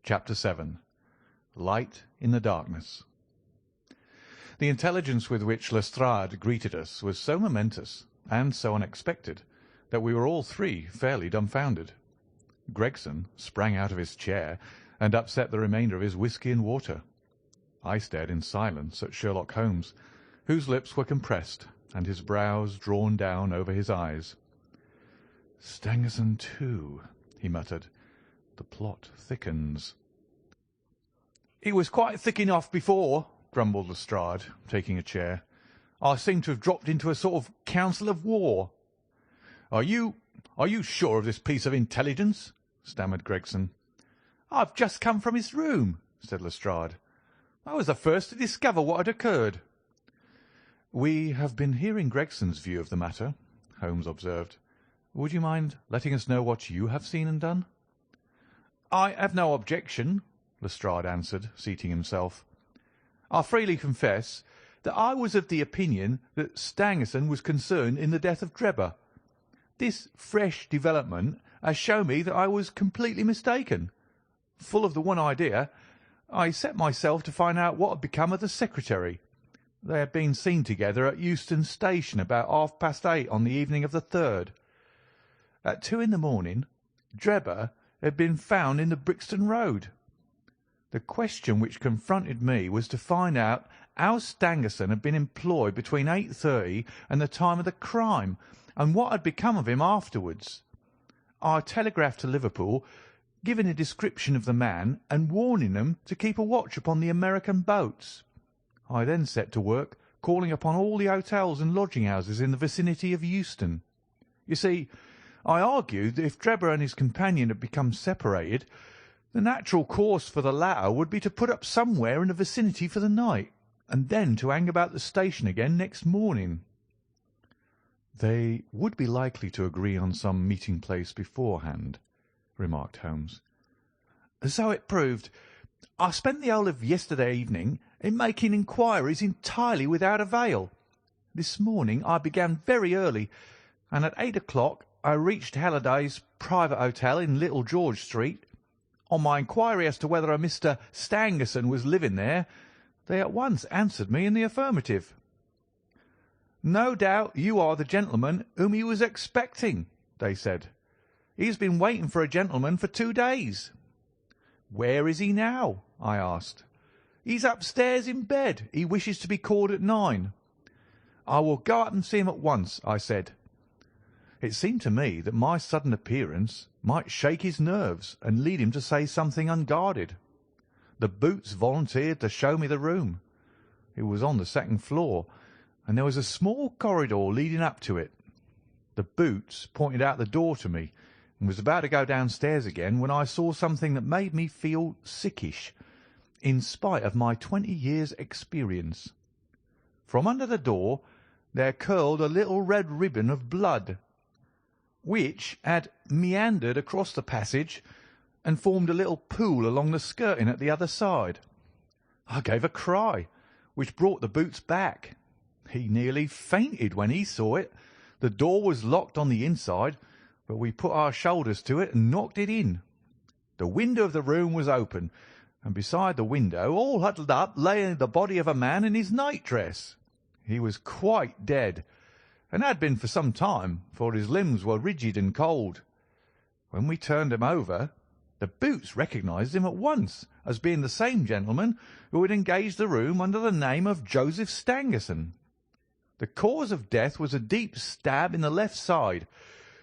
Chapter 7. Light in the Darkness. The intelligence with which Lestrade greeted us was so momentous and so unexpected that we were all three fairly dumbfounded. Gregson sprang out of his chair and upset the remainder of his whisky and water. I stared in silence at Sherlock Holmes, whose lips were compressed and his brows drawn down over his eyes. "Stangerson too," he muttered. "The plot thickens." "It was quite thick enough before," grumbled Lestrade, taking a chair. "I seem to have dropped into a sort of council of war." Are you sure of this piece of intelligence?" stammered Gregson. "I've just come from his room," said Lestrade. "I was the first to discover what had occurred." "We have been hearing Gregson's view of the matter," Holmes observed. "Would you mind letting us know what you have seen and done?" "I have no objection," Lestrade answered, seating himself. "I freely confess that I was of the opinion that Stangerson was concerned in the death of Drebber. This fresh development has shown me that I was completely mistaken. Full of the one idea, I set myself to find out what had become of the secretary. They had been seen together at Euston Station about 8:30 on the evening of the 3rd. At 2 in the morning, Drebber had been found in the Brixton Road. The question which confronted me was to find out how Stangerson had been employed between 8:30 and the time of the crime, and what had become of him afterwards. I telegraphed to Liverpool, giving a description of the man and warning them to keep a watch upon the American boats. I then set to work calling upon all the hotels and lodging-houses in the vicinity of Euston. You see, I argued that if Drebber and his companion had become separated, the natural course for the latter would be to put up somewhere in the vicinity for the night, and then to hang about the station again next morning." "They would be likely to agree on some meeting-place beforehand," remarked Holmes. "So it proved. I spent the whole of yesterday evening in making inquiries entirely without avail. This morning I began very early, and at 8 o'clock I reached Halliday's private hotel in Little George Street. On my inquiry as to whether a Mr. Stangerson was living there, they at once answered me in the affirmative. 'No doubt you are the gentleman whom he was expecting,' they said. 'He has been waiting for a gentleman for 2 days.' 'Where is he now?' I asked. 'He's upstairs in bed. He wishes to be called at 9.' 'I will go up and see him at once,' I said. It seemed to me that my sudden appearance might shake his nerves and lead him to say something unguarded. The Boots volunteered to show me the room. It was on the 2nd floor, and there was a small corridor leading up to it. The Boots pointed out the door to me, and was about to go downstairs again when I saw something that made me feel sickish, in spite of my 20 years' experience. From under the door there curled a little red ribbon of blood, which had meandered across the passage and formed a little pool along the skirting at the other side. I gave a cry, which brought the Boots back. He nearly fainted when he saw it. The door was locked on the inside, but we put our shoulders to it and knocked it in. The window of the room was open, and beside the window, all huddled up, lay the body of a man in his nightdress. He was quite dead, and had been for some time, for his limbs were rigid and cold. When we turned him over, the Boots recognised him at once as being the same gentleman who had engaged the room under the name of Joseph Stangerson. The cause of death was a deep stab in the left side,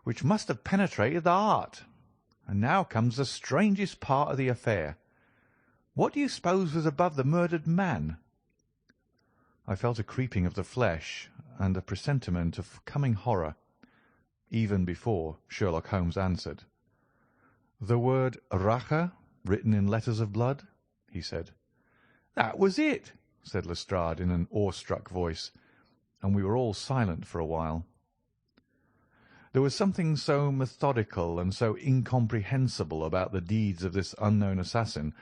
which must have penetrated the heart. And now comes the strangest part of the affair. What do you suppose was above the murdered man?" I felt a creeping of the flesh and a presentiment of coming horror, even before Sherlock Holmes answered. "The word Rache written in letters of blood," he said. "That was it," said Lestrade in an awestruck voice, and we were all silent for a while. There was something so methodical and so incomprehensible about the deeds of this unknown assassin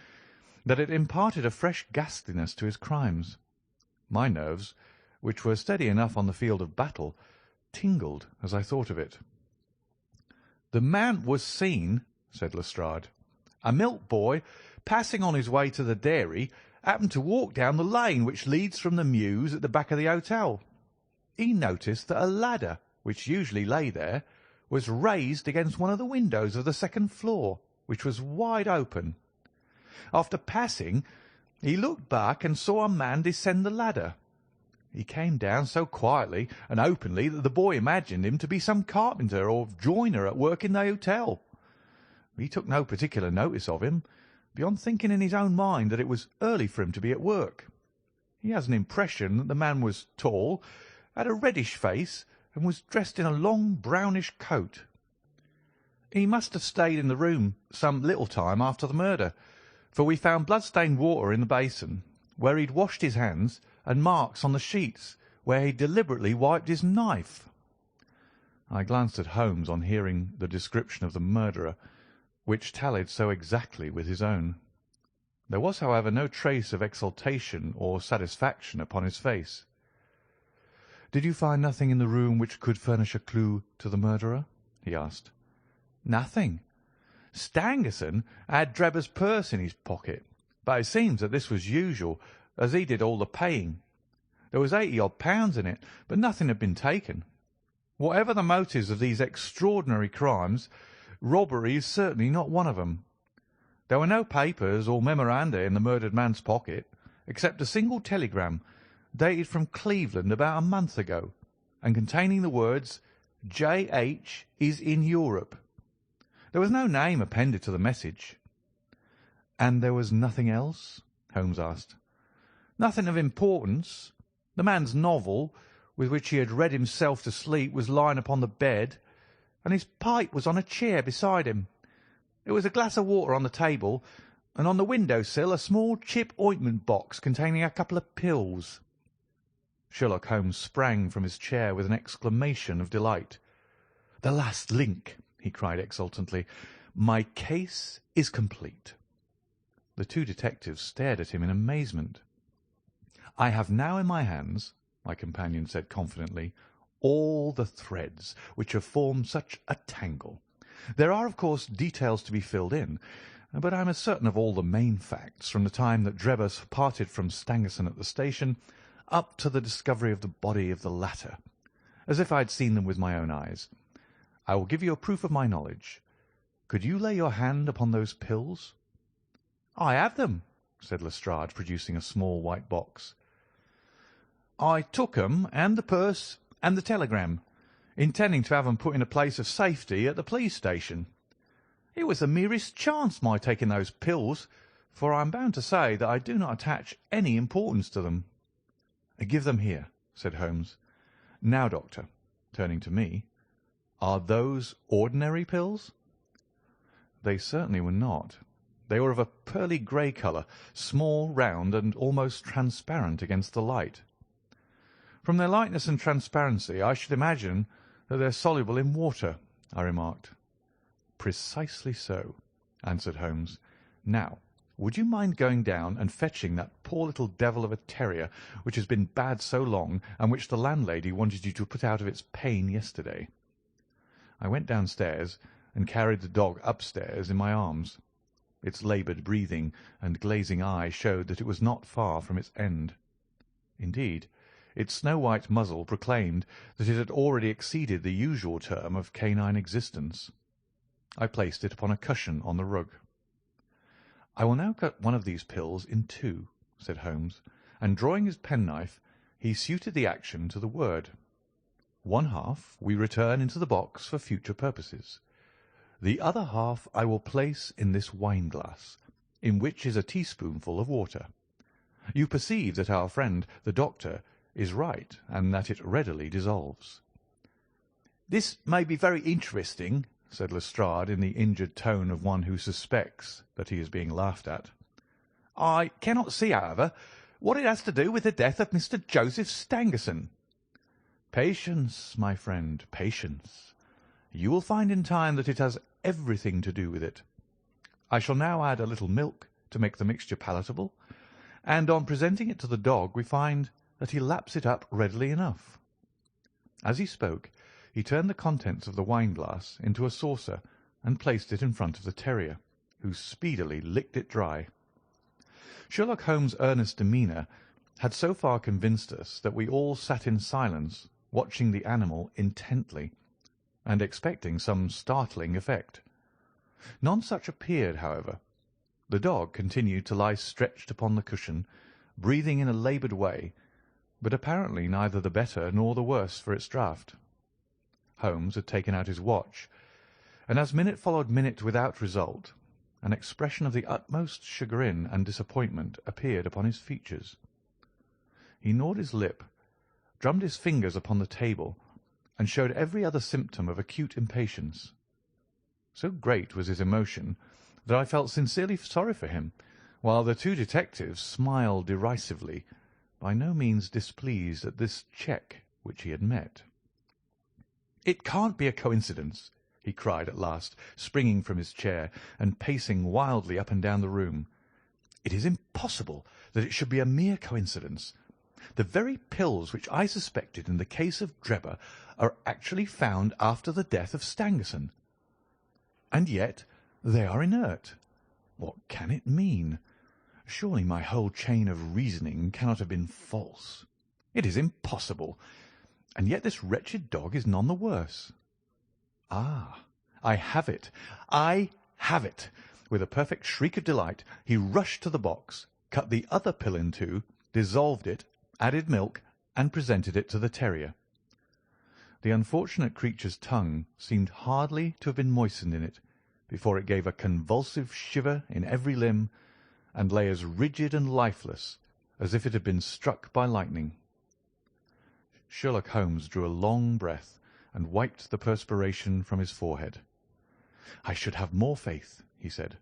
that it imparted a fresh ghastliness to his crimes. My nerves, which were steady enough on the field of battle, tingled as I thought of it. "The man was seen," said Lestrade, A milk boy, passing on his way to the dairy, happened to walk down the lane which leads from the mews at the back of the hotel. He noticed that a ladder, which usually lay there, was raised against one of the windows of the second floor, which was wide open. After passing, he looked back and saw a man descend the ladder. He came down so quietly and openly that the boy imagined him to be some carpenter or joiner at work in the hotel. He took no particular notice of him, beyond thinking in his own mind that it was early for him to be at work. He has an impression that the man was tall, had a reddish face, and was dressed in a long brownish coat. He must have stayed in the room some little time after the murder, for we found blood-stained water in the basin, where he'd washed his hands, and marks on the sheets, where he deliberately wiped his knife. I glanced at Holmes on hearing the description of the murderer, which tallied so exactly with his own. There was, however, no trace of exultation or satisfaction upon his face. "Did you find nothing in the room which could furnish a clue to the murderer?" he asked. "Nothing. Stangerson had Drebber's purse in his pocket, but it seems that this was usual, as he did all the paying. There was 80-odd pounds in it, but nothing had been taken. Whatever the motives of these extraordinary crimes, robbery is certainly not one of them. There were no papers or memoranda in the murdered man's pocket, except a single telegram dated from Cleveland about a month ago, and containing the words, 'J.H. is in Europe.' There was no name appended to the message." "And there was nothing else?" Holmes asked. "Nothing of importance. The man's novel, with which he had read himself to sleep, was lying upon the bed, and his pipe was on a chair beside him. There was a glass of water on the table, and on the window-sill a small chip ointment box containing a couple of pills." Sherlock Holmes sprang from his chair with an exclamation of delight. "The last link!" he cried exultantly. "My case is complete." The two detectives stared at him in amazement. "I have now in my hands," my companion said confidently, "all the threads which have formed such a tangle. There are, of course, details to be filled in, but I am as certain of all the main facts, from the time that Drebber parted from Stangerson at the station up to the discovery of the body of the latter, as if I had seen them with my own eyes. I will give you a proof of my knowledge. Could you lay your hand upon those pills?" "I have them," said Lestrade, producing a small white box. "I took 'em and the purse and the telegram, intending to have 'em put in a place of safety at the police station. It was the merest chance my taking those pills, for I am bound to say that I do not attach any importance to them." "Give them here," said Holmes. "Now, Doctor," turning to me, "are those ordinary pills?" They certainly were not. They were of a pearly grey colour, small, round, and almost transparent against the light. "From their lightness and transparency, I should imagine that they are soluble in water," I remarked. "Precisely so," answered Holmes. "Now, would you mind going down and fetching that poor little devil of a terrier which has been bad so long, and which the landlady wanted you to put out of its pain yesterday?" I went downstairs and carried the dog upstairs in my arms. Its laboured breathing and glazing eye showed that it was not far from its end. Indeed, its snow-white muzzle proclaimed that it had already exceeded the usual term of canine existence. I placed it upon a cushion on the rug. "I will now cut one of these pills in two," said Holmes, and drawing his penknife, he suited the action to the word. "One half we return into the box for future purposes. The other half I will place in this wine-glass, in which is a teaspoonful of water. You perceive that our friend, the doctor, is right, and that it readily dissolves." "This may be very interesting," said Lestrade in the injured tone of one who suspects that he is being laughed at. "I cannot see, however, what it has to do with the death of Mr. Joseph Stangerson." "Patience, my friend, patience. You will find in time that it has everything to do with it. I shall now add a little milk to make the mixture palatable, and on presenting it to the dog we find that he laps it up readily enough." As he spoke, he turned the contents of the wine-glass into a saucer and placed it in front of the terrier, who speedily licked it dry. Sherlock Holmes' earnest demeanour had so far convinced us that we all sat in silence, watching the animal intently, and expecting some startling effect. None such appeared, however. The dog continued to lie stretched upon the cushion, breathing in a laboured way, but apparently neither the better nor the worse for its draught. Holmes had taken out his watch, and as minute followed minute without result, an expression of the utmost chagrin and disappointment appeared upon his features. He gnawed his lip, drummed his fingers upon the table, and showed every other symptom of acute impatience. So great was his emotion that I felt sincerely sorry for him, while the two detectives smiled derisively, by no means displeased at this check which he had met. "It can't be a coincidence," he cried at last, springing from his chair and pacing wildly up and down the room. "It is impossible that it should be a mere coincidence. The very pills which I suspected in the case of Drebber are actually found after the death of Stangerson. And yet they are inert. What can it mean? Surely my whole chain of reasoning cannot have been false. It is impossible. And yet this wretched dog is none the worse. Ah, I have it! I have it!" With a perfect shriek of delight, he rushed to the box, cut the other pill in two, dissolved it, added milk, and presented it to the terrier. The unfortunate creature's tongue seemed hardly to have been moistened in it before it gave a convulsive shiver in every limb, and lay as rigid and lifeless as if it had been struck by lightning. Sherlock Holmes drew a long breath and wiped the perspiration from his forehead. "I should have more faith," he said.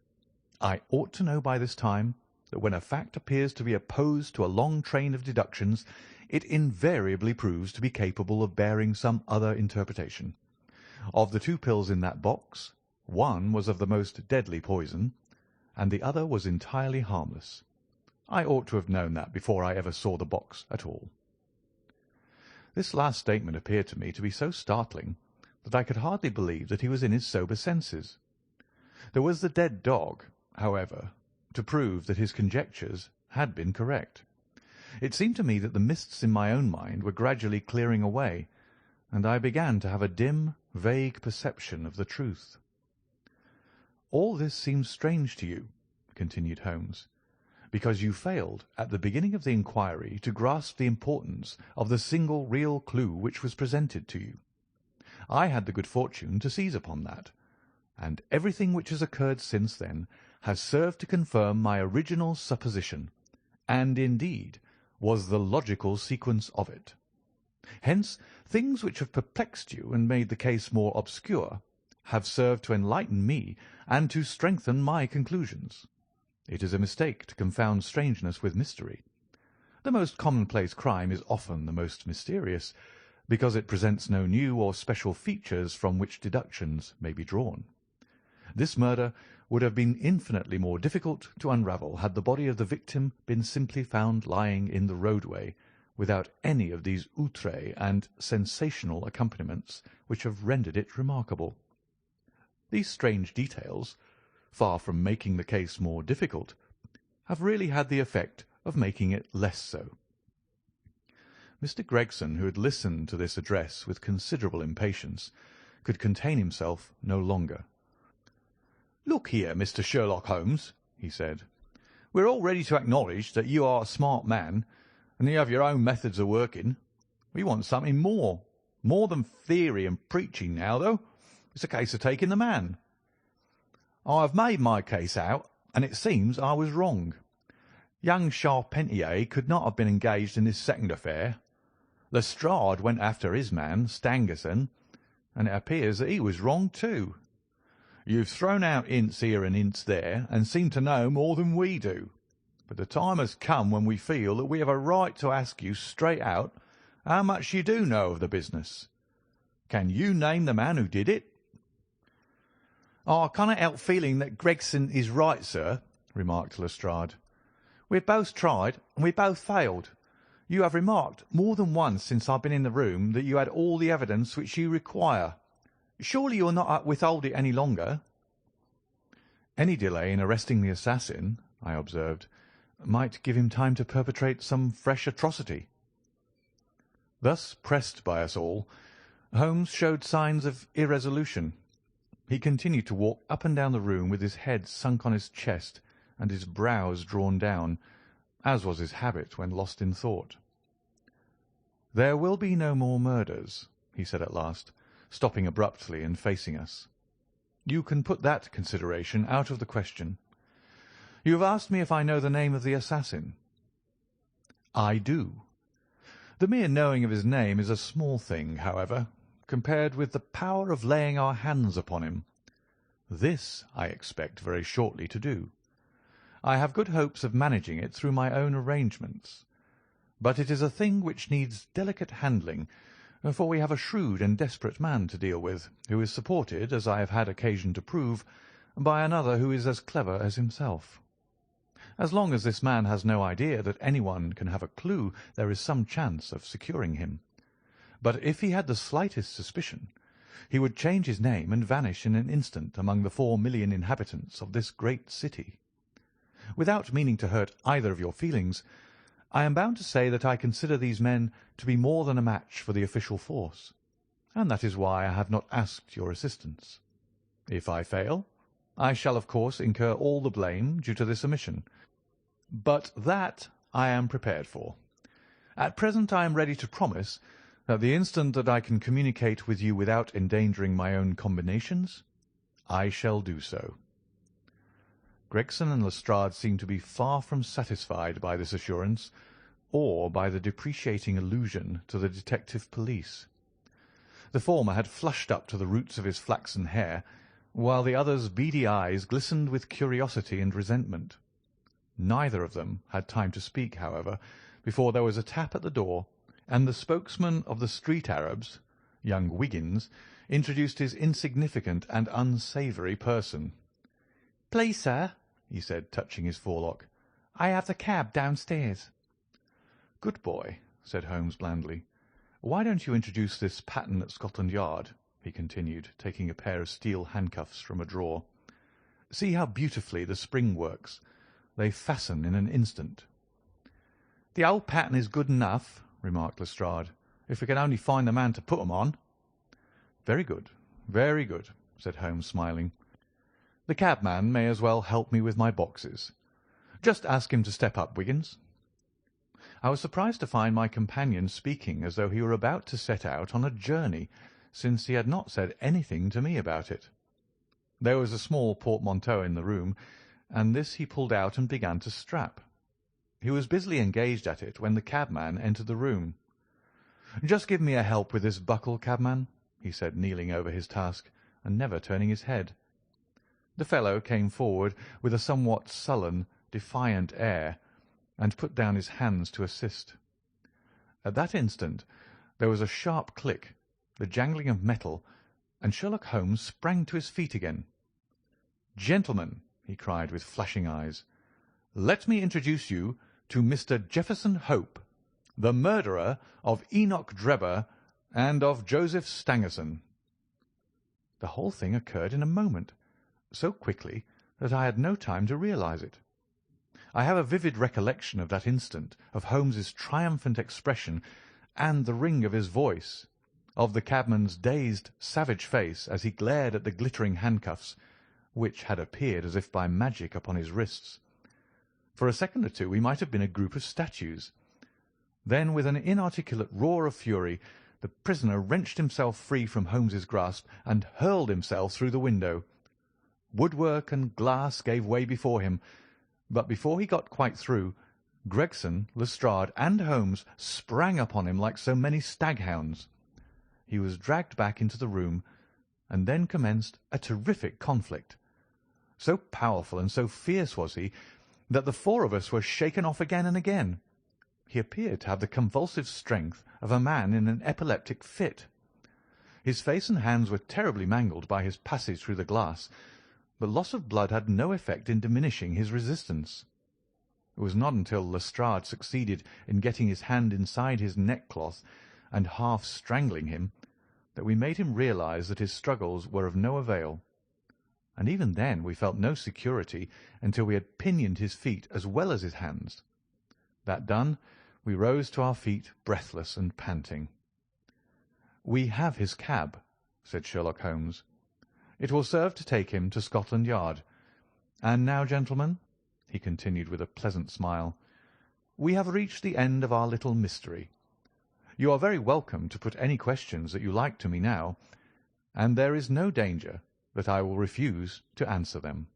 "I ought to know by this time that when a fact appears to be opposed to a long train of deductions, it invariably proves to be capable of bearing some other interpretation. Of the two pills in that box, one was of the most deadly poison, and the other was entirely harmless. I ought to have known that before I ever saw the box at all." This last statement appeared to me to be so startling that I could hardly believe that he was in his sober senses. There was the dead dog, however, to prove that his conjectures had been correct. It seemed to me that the mists in my own mind were gradually clearing away, and I began to have a dim, vague perception of the truth. "All this seems strange to you," continued Holmes, "because you failed at the beginning of the inquiry to grasp the importance of the single real clue which was presented to you. I had the good fortune to seize upon that, and everything which has occurred since then has served to confirm my original supposition, and indeed was the logical sequence of it. Hence, things which have perplexed you and made the case more obscure have served to enlighten me and to strengthen my conclusions. It is a mistake to confound strangeness with mystery. The most commonplace crime is often the most mysterious, because it presents no new or special features from which deductions may be drawn. This murder would have been infinitely more difficult to unravel had the body of the victim been simply found lying in the roadway, without any of these outrés and sensational accompaniments which have rendered it remarkable. These strange details, far from making the case more difficult, have really had the effect of making it less so." Mr. Gregson, who had listened to this address with considerable impatience, could contain himself no longer. "Look here, Mr. Sherlock Holmes," he said, "we're all ready to acknowledge that you are a smart man, and you have your own methods of working. We want something more than theory and preaching now, though. It's a case of taking the man. I have made my case out, and it seems I was wrong. Young Charpentier could not have been engaged in this second affair. Lestrade went after his man, Stangerson, and it appears that he was wrong too. You've thrown out hints here and hints there, and seem to know more than we do. But the time has come when we feel that we have a right to ask you straight out how much you do know of the business. Can you name the man who did it?" "I cannot help feeling that Gregson is right, sir," remarked Lestrade. "We have both tried, and we both failed. You have remarked more than once since I've been in the room that you had all the evidence which you require. Surely you will not withhold it any longer?" Any delay in arresting the assassin, I observed, might give him time to perpetrate some fresh atrocity. Thus pressed by us all, Holmes showed signs of irresolution. He continued to walk up and down the room with his head sunk on his chest and his brows drawn down, as was his habit when lost in thought. "There will be no more murders," he said at last, stopping abruptly and facing us. "You can put that consideration out of the question. You have asked me if I know the name of the assassin. I do. The mere knowing of his name is a small thing, however, compared with the power of laying our hands upon him. This I expect very shortly to do. I have good hopes of managing it through my own arrangements. But it is a thing which needs delicate handling, for we have a shrewd and desperate man to deal with, who is supported, as I have had occasion to prove, by another who is as clever as himself. As long as this man has no idea that anyone can have a clue, there is some chance of securing him. But if he had the slightest suspicion, he would change his name and vanish in an instant among the 4,000,000 inhabitants of this great city. Without meaning to hurt either of your feelings, I am bound to say that I consider these men to be more than a match for the official force, and that is why I have not asked your assistance. If I fail, I shall of course incur all the blame due to this omission, but that I am prepared for. At present I am ready to promise that the instant that I can communicate with you without endangering my own combinations, I shall do so." Gregson and Lestrade seemed to be far from satisfied by this assurance, or by the depreciating allusion to the detective police. The former had flushed up to the roots of his flaxen hair, while the other's beady eyes glistened with curiosity and resentment. Neither of them had time to speak, however, before there was a tap at the door, and the spokesman of the street Arabs, young Wiggins, introduced his insignificant and unsavoury person. "Please, sir," he said, touching his forelock, "I have the cab downstairs." "Good boy," said Holmes blandly. "Why don't you introduce this pattern at Scotland Yard?" he continued, taking a pair of steel handcuffs from a drawer. "See how beautifully the spring works. They fasten in an instant." "The old pattern is good enough," remarked Lestrade, "if we can only find the man to put them on." Very good, said Holmes, smiling. "The cabman may as well help me with my boxes. Just ask him to step up, Wiggins." I was surprised to find my companion speaking as though he were about to set out on a journey, since he had not said anything to me about it. There was a small portmanteau in the room, and this he pulled out and began to strap. He was busily engaged at it when the cabman entered the room. "Just give me a help with this buckle, cabman," he said, kneeling over his task and never turning his head. The fellow came forward with a somewhat sullen, defiant air, and put down his hands to assist. At that instant there was a sharp click, the jangling of metal, and Sherlock Holmes sprang to his feet again. "Gentlemen," he cried with flashing eyes, "let me introduce you to Mr. Jefferson Hope, the murderer of Enoch Drebber and of Joseph Stangerson." The whole thing occurred in a moment, so quickly that I had no time to realize it. I have a vivid recollection of that instant, of Holmes's triumphant expression and the ring of his voice, of the cabman's dazed, savage face as he glared at the glittering handcuffs, which had appeared as if by magic upon his wrists. For a second or two we might have been a group of statues. Then, with an inarticulate roar of fury, the prisoner wrenched himself free from Holmes's grasp and hurled himself through the window. Woodwork and glass gave way before him, but before he got quite through, Gregson, Lestrade, and Holmes sprang upon him like so many staghounds. He was dragged back into the room, and then commenced a terrific conflict. So powerful and so fierce was he that the four of us were shaken off again and again. He appeared to have the convulsive strength of a man in an epileptic fit. His face and hands were terribly mangled by his passage through the glass, but loss of blood had no effect in diminishing his resistance. It was not until Lestrade succeeded in getting his hand inside his neckcloth and half strangling him that we made him realize that his struggles were of no avail. and even then we felt no security until we had pinioned his feet as well as his hands. That done, we rose to our feet, breathless and panting. "We have his cab," said Sherlock Holmes. "It will serve to take him to Scotland Yard. And now, gentlemen," he continued with a pleasant smile, "we have reached the end of our little mystery. You are very welcome to put any questions that you like to me now, and there is no danger that I will refuse to answer them."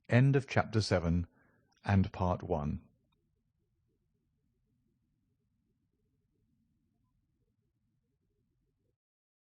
End of Chapter 7 and Part 1.